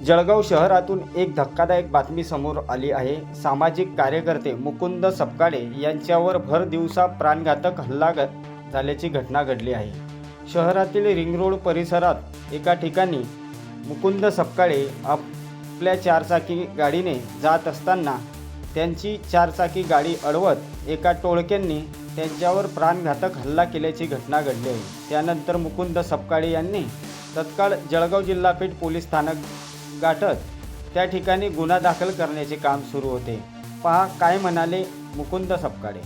जळगाव शहरातून एक धक्कादायक बातमी समोर आली आहे। सामाजिक कार्यकर्ते मुकुंद सपकाळे यांच्यावर भर दिवसा प्राणघातक हल्ला झाल्याची घटना घडली आहे। शहरातील रिंग रोड परिसरात एका ठिकाणी मुकुंद सपकाळे आपल्या चारचाकी गाडीने जात असताना त्यांची चारचाकी गाडी अडवत एका टोळक्यांनी त्यांच्यावर प्राणघातक हल्ला केल्याची घटना घडली आहे। त्यानंतर मुकुंद सपकाळे यांनी तत्काळ जळगाव जिल्हा पेठ पोलीस स्थानक गाठत त्या ठिकाणी गुन्हा दाखल करण्याचे काम सुरू होते। पहा काय म्हणाले मुकुंद सपकाळे।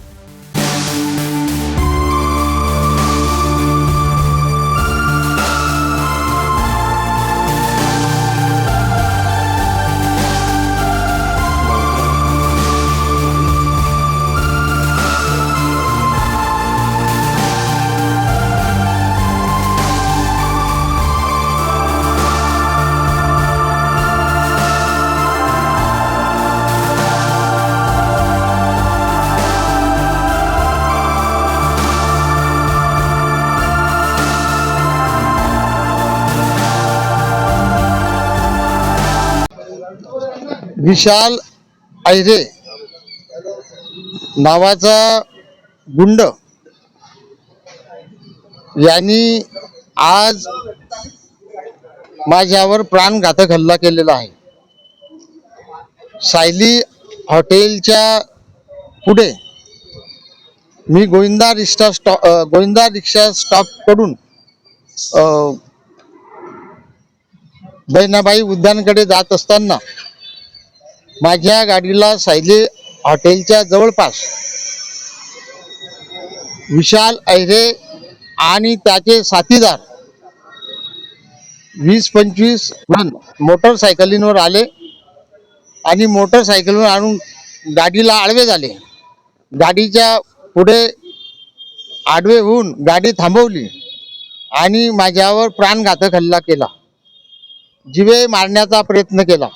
विशाल ऐरे नावाचा गुंड यांनी आज माझ्यावर प्राणघातक हल्ला केलेला आहे। सायली हॉटेलच्या पुढे मी गोविंदा रिक्षा स्टॉप कडून बहिणाबाई उद्यानकडे जात असताना माझ्या गाडीला सायली हॉटेलच्या जवळपास विशाल ऐरे आणि त्याचे साथीदार 20-25 जण मोटरसायकलींवर आले आणि मोटरसायकलवर आणून गाडीला आडवे झाले। गाडीच्या पुढे आडवे होऊन गाडी थांबवली आणि माझ्यावर प्राणघातक हल्ला केला। जीवे मारण्याचा प्रयत्न केला।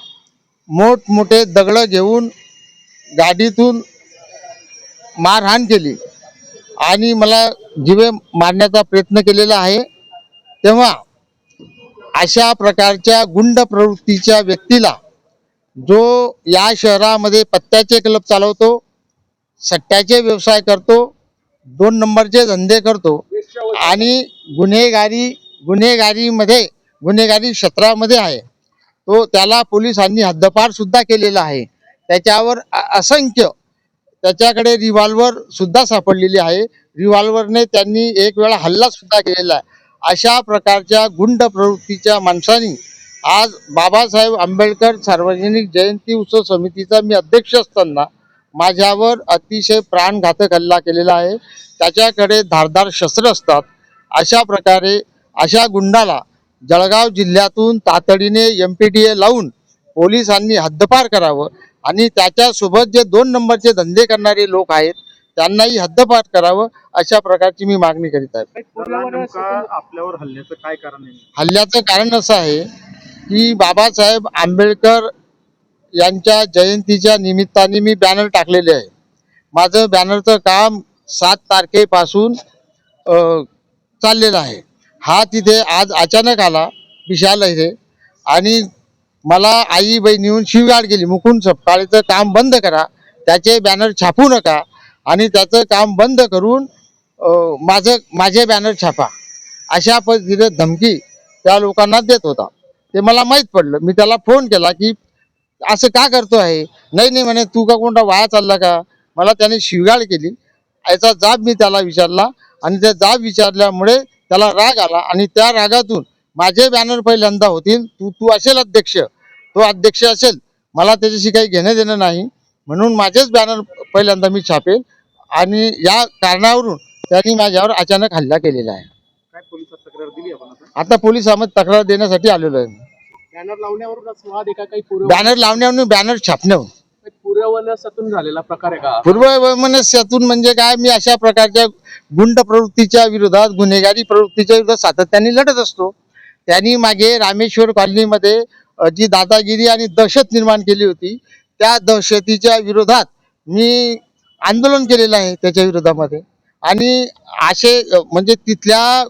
मोठमोठे दगड घेऊन गाडीतून मारहाण केली आणि मला जीवे मारण्याचा प्रयत्न केलेला आहे। तेव्हा अशा प्रकारच्या गुंड प्रवृत्तीच्या व्यक्तीला, जो या शहरामध्ये पत्त्याचे क्लब चालवतो, सट्ट्याचे व्यवसाय करतो, 2 नंबरचे धंदे करतो आणि गुन्हेगारी क्षेत्रामध्ये आहे, तो त्याला पोलिसांनी हद्दपार सुद्धा केलेला आहे। त्याच्यावर असंख्य त्याच्याकडे रिव्हॉल्वर सुद्धा सापडलेली आहे। रिव्हॉल्वरने त्यांनी एक वेळा हल्ला सुद्धा केलेला आहे। अशा प्रकारच्या गुंड प्रवृत्तीच्या माणसांनी आज बाबासाहेब आंबेडकर सार्वजनिक जयंती उत्सव समितीचा मी अध्यक्ष असताना माझ्यावर अतिशय प्राणघातक हल्ला केलेला आहे। त्याच्याकडे धारदार शस्त्र असतात। अशा प्रकारे अशा गुंडाला जळगाव जिल्ह्यातून तातडीने MPDA लावून पोलिसांनी हद्दपार करावं आणि त्याच्यासोबत जे 2 नंबरचे धंदे करणारे लोक आहेत त्यांनाही हद्दपार करावं, अशा प्रकारची मी मागणी करीत आहे। आपल्यावर हल्ल्याचं काय कारण आहे? हल्ल्याचं कारण असं आहे की बाबासाहेब आंबेडकर यांच्या जयंतीच्या निमित्ताने मी बॅनर टाकलेले आहे। माझं बॅनरचं काम 7 तारखेपासून चाललेलं आहे। हा तिथे आज अचानक आला विशाल ऐरे आणि मला आई बहिणीहून शिवीगाळ केली, मुकुंद सपकाळेचं काम बंद करा, त्याचे बॅनर छापू नका आणि त्याचं काम बंद करून माझे बॅनर छापा, अशा पद्धतीने धमकी त्या लोकांना देत होता। ते मला माहीत पडलं। मी त्याला फोन केला की असं का करतो आहे? नाही म्हणे, तू का कोणता वाया चालला का? मला त्याने शिवीगाळ केली। याचा जाब मी त्याला विचारला आणि त्या जाब विचारल्यामुळे त्याला राग आला आणि त्या रागातून माझे बॅनर पहिल्यांदा होतील, तू असेल अध्यक्ष, तो अध्यक्ष असेल, मला त्याच्याशी काही घेणं देणं नाही, म्हणून माझेच बॅनर पहिल्यांदा मी छापेल आणि या कारणावरून त्यांनी माझ्यावर अचानक हल्ला केलेला आहे। काय पोलिसात तक्रार दिली आपण? आता पोलिसांमध्ये तक्रार देण्यासाठी आलेलो आहे। बॅनर लावण्यावरूनच वाद आहे का? काही बॅनर लावण्यावरून बॅनर छापण्यावर पूर्ववनसातून झालेला प्रकार आहे का? पूर्ववनस्यातून म्हणजे काय, मी अशा प्रकारच्या गुंड प्रवृत्तीच्या विरोधात, गुन्हेगारी प्रवृत्तीच्या विरोधात सातत्याने लढत असतो। त्यांनी मागे रामेश्वर कॉलनीमध्ये जी दादागिरी आणि दहशत निर्माण केली होती, त्या दहशतीच्या विरोधात मी आंदोलन केलेलं आहे त्याच्या विरोधामध्ये। आणि असे म्हणजे तिथल्या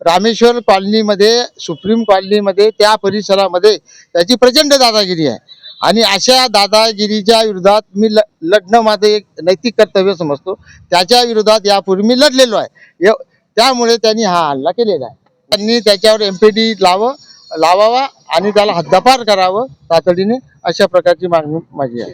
रामेश्वर कॉलनीमध्ये, सुप्रीम कॉलनीमध्ये, त्या परिसरामध्ये त्याची प्रचंड दादागिरी आहे आणि अशा दादागिरीच्या विरोधात मी लढणं माझं एक नैतिक कर्तव्य समजतो. त्याच्या विरोधात यापूर्वी मी लढलेलो आहे. त्यामुळे त्यांनी हा हल्ला केलेला आहे. त्यांनी त्याच्यावर MPD लावावा आणि त्याला हद्दपार करावं तातडीने, अशा प्रकारची मागणी माझी आहे.